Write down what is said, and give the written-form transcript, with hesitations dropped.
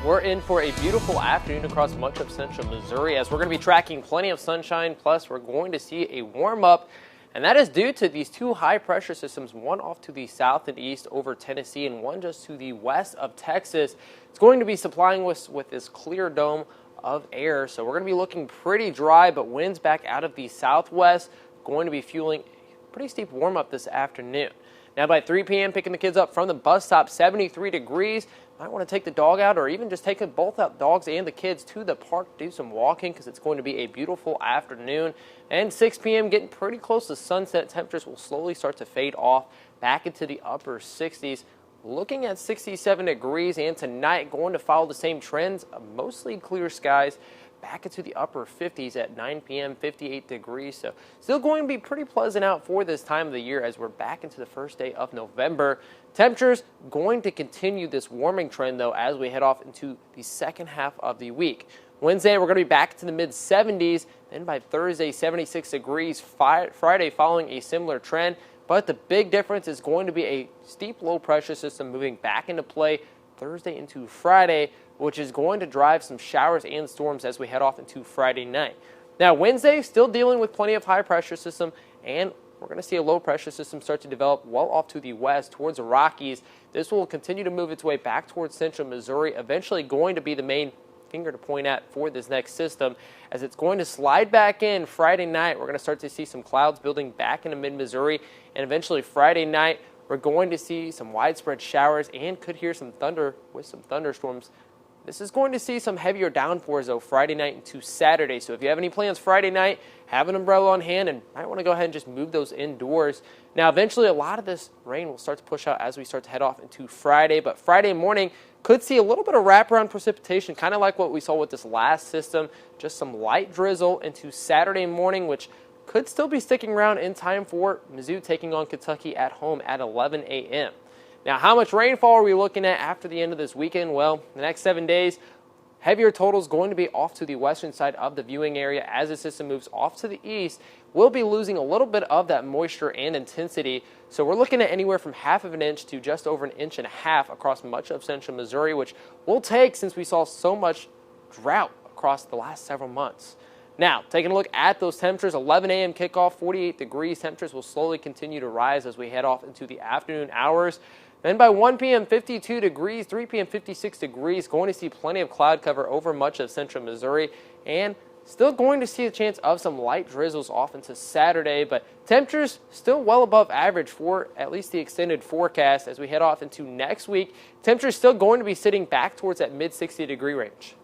We're in for a beautiful afternoon across much of central Missouri as we're going to be tracking plenty of sunshine, plus we're going to see a warm up, and that is due to these two high pressure systems, one off to the south and east over Tennessee and one just to the west of Texas. It's going to be supplying us with this clear dome of air, so we're going to be looking pretty dry, but winds back out of the southwest going to be fueling a pretty steep warm up this afternoon. Now by 3 p.m., picking the kids up from the bus stop, 73 degrees. Might want to take the dog out or even just take both out, dogs and the kids, to the park, do some walking because it's going to be a beautiful afternoon. And 6 p.m., getting pretty close to sunset. Temperatures will slowly start to fade off back into the upper 60s. Looking at 67 degrees, and tonight going to follow the same trends, mostly clear skies. Back into the upper 50s at 9 p.m., 58 degrees. So still going to be pretty pleasant out for this time of the year as we're back into the first day of November. Temperatures going to continue this warming trend, though, as we head off into the second half of the week. Wednesday, we're going to be back to the mid-70s. Then by Thursday, 76 degrees. Friday following a similar trend. But the big difference is going to be a steep low-pressure system moving back into play Thursday into Friday, which is going to drive some showers and storms as we head off into Friday night. Now, Wednesday, still dealing with plenty of high-pressure system, and we're going to see a low-pressure system start to develop well off to the west towards the Rockies. This will continue to move its way back towards central Missouri, eventually going to be the main finger to point at for this next system as it's going to slide back in Friday night. We're going to start to see some clouds building back into mid-Missouri, and eventually Friday night, we're going to see some widespread showers and could hear some thunder with some thunderstorms. This is going to see some heavier downpours, though, Friday night into Saturday. So if you have any plans Friday night, have an umbrella on hand and might want to go ahead and just move those indoors. Now, eventually, a lot of this rain will start to push out as we start to head off into Friday. But Friday morning could see a little bit of wraparound precipitation, kind of like what we saw with this last system. Just some light drizzle into Saturday morning, which could still be sticking around in time for Mizzou taking on Kentucky at home at 11 a.m. Now, how much rainfall are we looking at after the end of this weekend? Well, the next 7 days, heavier totals going to be off to the western side of the viewing area as the system moves off to the east. We'll be losing a little bit of that moisture and intensity. So we're looking at anywhere from half of an inch to just over an inch and a half across much of central Missouri, which we'll take since we saw so much drought across the last several months. Now, taking a look at those temperatures, 11 a.m. kickoff, 48 degrees. Temperatures will slowly continue to rise as we head off into the afternoon hours. Then by 1 p.m., 52 degrees, 3 p.m., 56 degrees. Going to see plenty of cloud cover over much of central Missouri, and still going to see a chance of some light drizzles off into Saturday, but temperatures still well above average for at least the extended forecast as we head off into next week. Temperatures still going to be sitting back towards that mid-60 degree range.